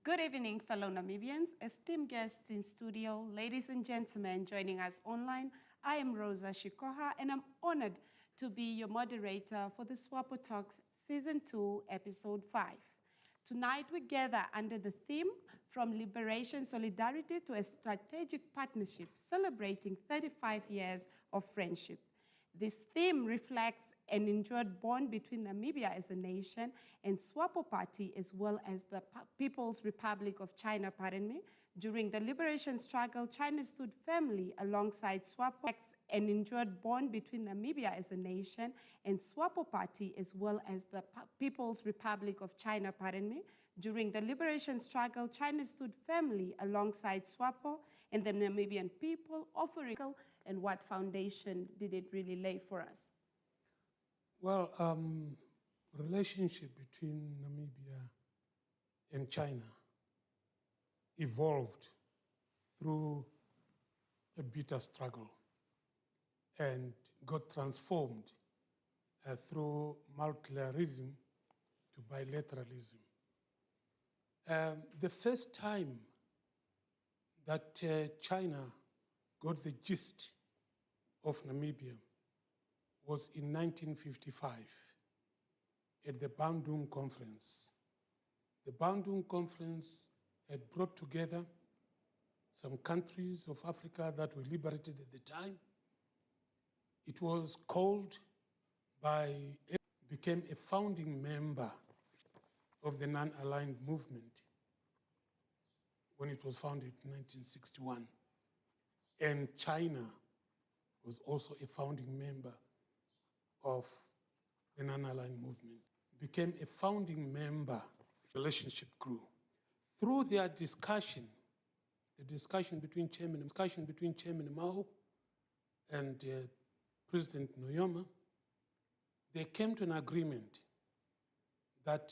Good evening, fellow Namibians, esteemed guests in studio, ladies and gentlemen joining us online. I am Rosa Shikoha, and I'm honored to be your moderator for the SWAPO Talks Season 2, Episode 5. Tonight, we gather under the theme From Liberation Solidarity to a Strategic Partnership, celebrating 35 years of friendship. This theme reflects an endured bond between Namibia as a nation and SWAPO Party, as well as the People's Republic of China, During the liberation struggle, China stood firmly alongside SWAPO. An endured bond between Namibia as a nation and SWAPO Party, as well as the People's Republic of China, During the liberation struggle, China stood firmly alongside SWAPO and the Namibian people, offering. And what foundation did it really lay for us? Well, relationship between Namibia and China evolved through a bitter struggle and got transformed through multilateralism to bilateralism. The first time that China got the gist of Namibia was in 1955 at the Bandung Conference. The Bandung Conference had brought together some countries of Africa that were liberated at the time. It was called became a founding member of the non-aligned movement when it was founded in 1961. And China was also a founding member of the non-aligned movement, became a founding member. Relationship grew. Through their discussion, the discussion between Chairman Mao and President Nuyoma, they came to an agreement that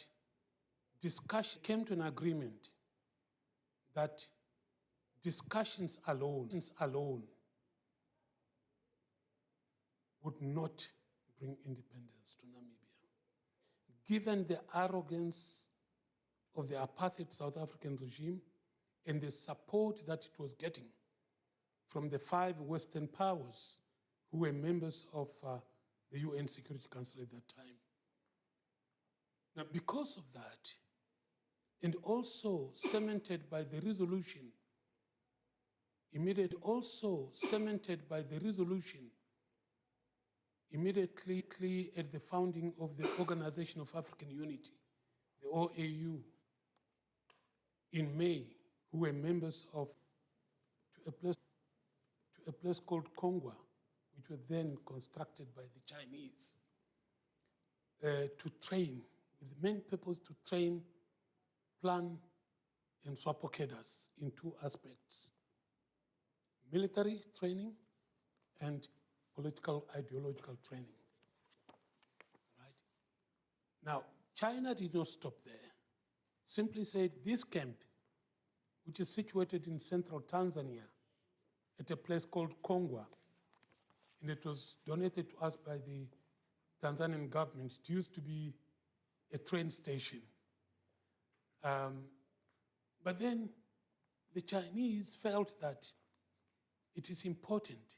discussions alone would not bring independence to Namibia. Given the arrogance of the apartheid South African regime and the support that it was getting from the 5 Western powers who were members of the UN Security Council at that time. Now, because of that, and also cemented by the resolution immediately at the founding of the Organization of African Unity, the OAU, in May, who were members of a place called Kongwa, which were then constructed by the Chinese, to train, with the main purpose to train, plan, and SWAPO cadres in 2 aspects: military training and political ideological training. Right? Now, China did not stop there. Simply said, this camp, which is situated in central Tanzania at a place called Kongwa, and it was donated to us by the Tanzanian government. It used to be a train station. But then the Chinese felt that it is important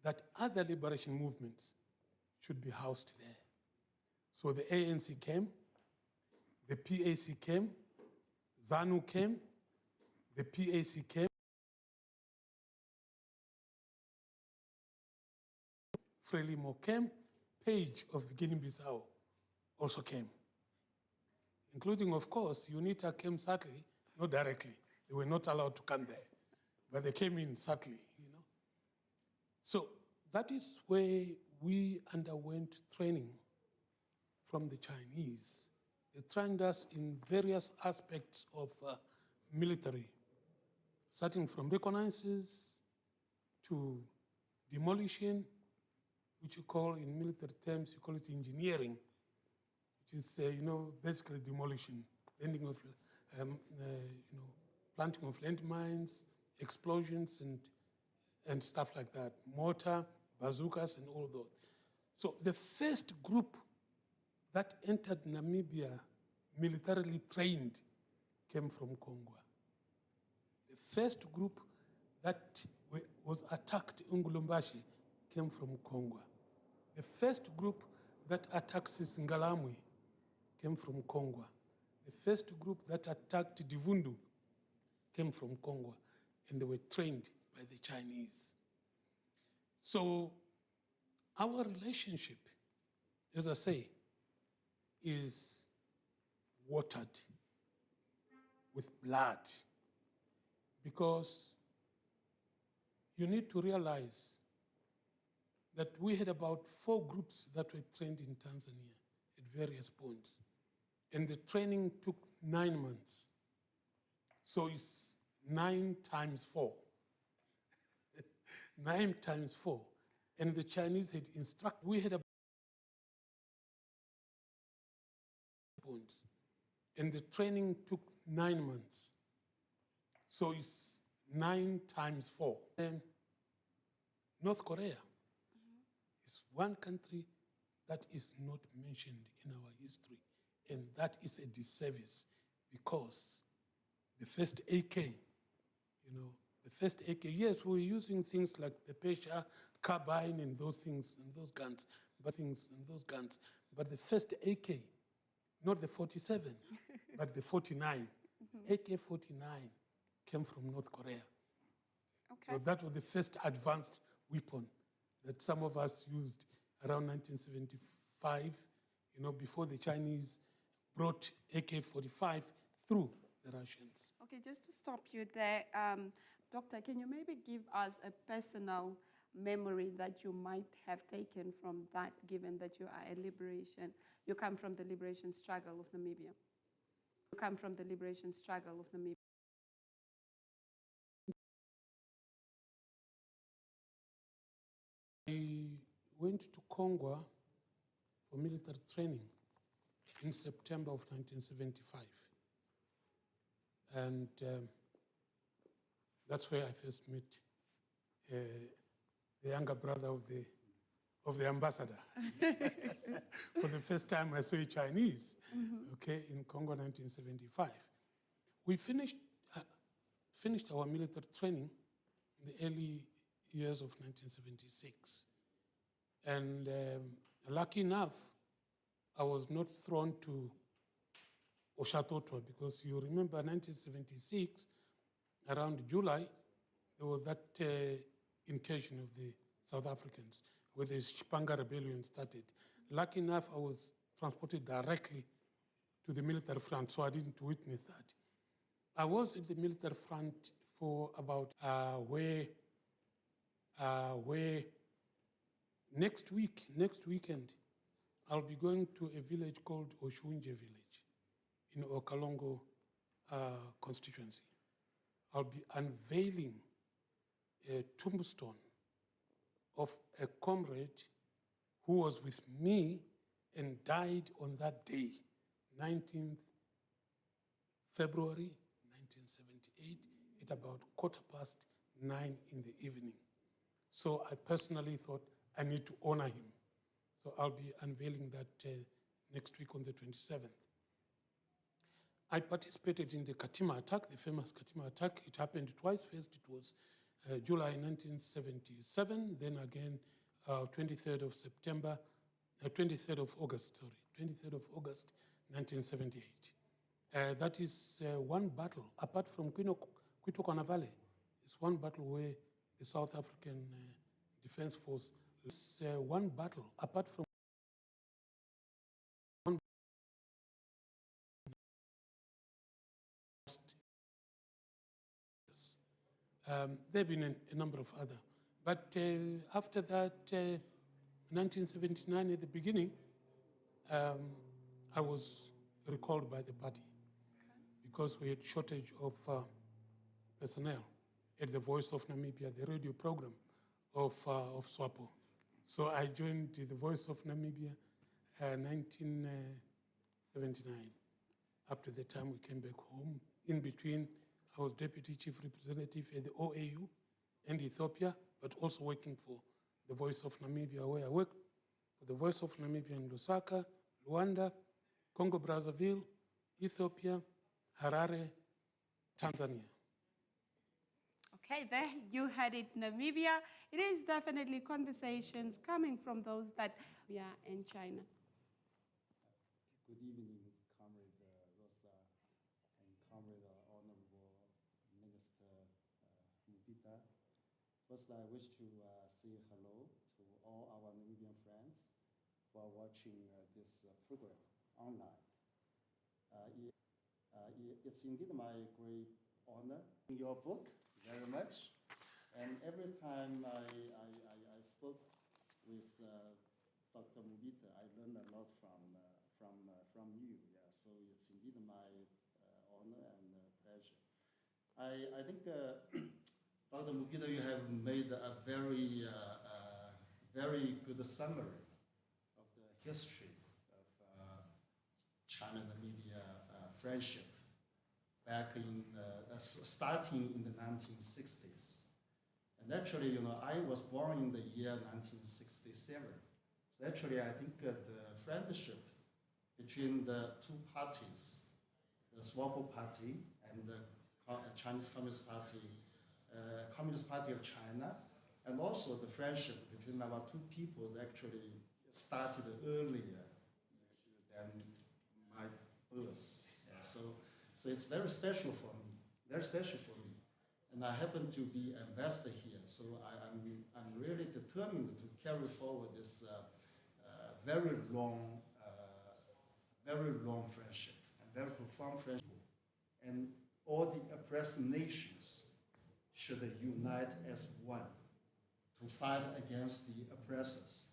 that other liberation movements should be housed there. So the ANC came, the PAC came, ZANU came, the PAC came, Frelimo came, Page of Guinea-Bissau also came, including, of course, UNITA came subtly, not directly. They were not allowed to come there, but they came in subtly, So that is where we underwent training from the Chinese. They trained us in various aspects of military, starting from reconnaissance to demolition, which you call in military terms, you call it engineering, which is, basically demolition, landing of, planting of landmines, explosions, and stuff like that, mortar, bazookas, and all those. So the first group that entered Namibia militarily trained came from Kongwa. The first group that was attacked in Ngulumbashi came from Kongwa. The first group that attacked Singalamwe came from Kongwa. The first group that attacked Divundu came from Kongwa, and they were trained by the Chinese. So our relationship, as I say, is watered with blood, because you need to realize that we had about 4 groups that were trained in Tanzania at various points. And the training took 9 months. So it's 9 times 4. 9 times 4. And the Chinese had instructed, we had about points. And the training took 9 months. So it's 9 times 4. And North Korea is one country that is not mentioned in our history. And that is a disservice, because the first AK, the first AK, yes, we were using things like Pepesha, carbine, and those things, and those guns, but the first AK, not the 47, but the 49, AK-49 came from North Korea. Okay. So that was the first advanced weapon that some of us used around 1975, before the Chinese brought AK-45 through the Russians. Okay, just to stop you there, Doctor, can you maybe give us a personal memory that you might have taken from that, given that you come from the liberation struggle of Namibia? You come from the liberation struggle of Namibia. I went to Congo for military training in September of 1975. And that's where I first met the younger brother of the ambassador. For the first time I saw a Chinese, in Congo 1975. We finished our military training in the early years of 1976. And lucky enough, I was not thrown to Oshatotwa, because you remember 1976, around July, there was that incursion of the South Africans, where the Shipanga Rebellion started. Lucky enough, I was transported directly to the military front, so I didn't witness that. I was at the military front for about where next weekend, I'll be going to a village called Oshunje village in Okalongo constituency. I'll be unveiling a tombstone of a comrade who was with me and died on that day, 19th February 1978, at about 9:15 in the evening. So I personally thought I need to honor him. So I'll be unveiling that next week on the 27th. I participated in the Katima attack, the famous Katima attack. It happened twice. First, it was July 1977, then again 23rd of August 1978. That is one battle, apart from Kwitokwana Valley. It's one battle where the South African Defense Force, it's one battle, apart from there have been a number of other. But after that, 1979 at the beginning, I was recalled by the party because we had shortage of personnel at the Voice of Namibia, the radio program of SWAPO. So I joined the Voice of Namibia 1979. Up to the time we came back home. In between, I was Deputy Chief Representative at the OAU and Ethiopia, but also working for the Voice of Namibia, where I worked for the Voice of Namibia in Lusaka, Luanda, Congo Brazzaville, Ethiopia, Harare, Tanzania. Okay, there you had it, Namibia. It is definitely conversations coming from those that are in China. Good evening, Comrade Rosa and Comrade Honorable Minister Mubita. First, I wish to say hello to all our Namibian friends who are watching this program online. It's indeed my great honor in your book very much. And every time I spoke with Dr. Mubita, I learned a lot from you. Yeah, so it's indeed my honor and pleasure. I think Dr. Mubita, you have made a very good summary of the history of China-Namibia friendship back in starting in the 1960s. And actually, you know, I was born in the year 1967. So actually, I think the friendship between the two parties, the SWAPO Party and the Chinese Communist Party, Communist Party of China, and also the friendship between our two peoples actually started earlier than my birth. Yeah, so it's very special for me, very special for me. And I happen to be ambassador here, so I'm really determined to carry forward this very long friendship and very profound friendship. And all the oppressed nations should unite as one to fight against the oppressors.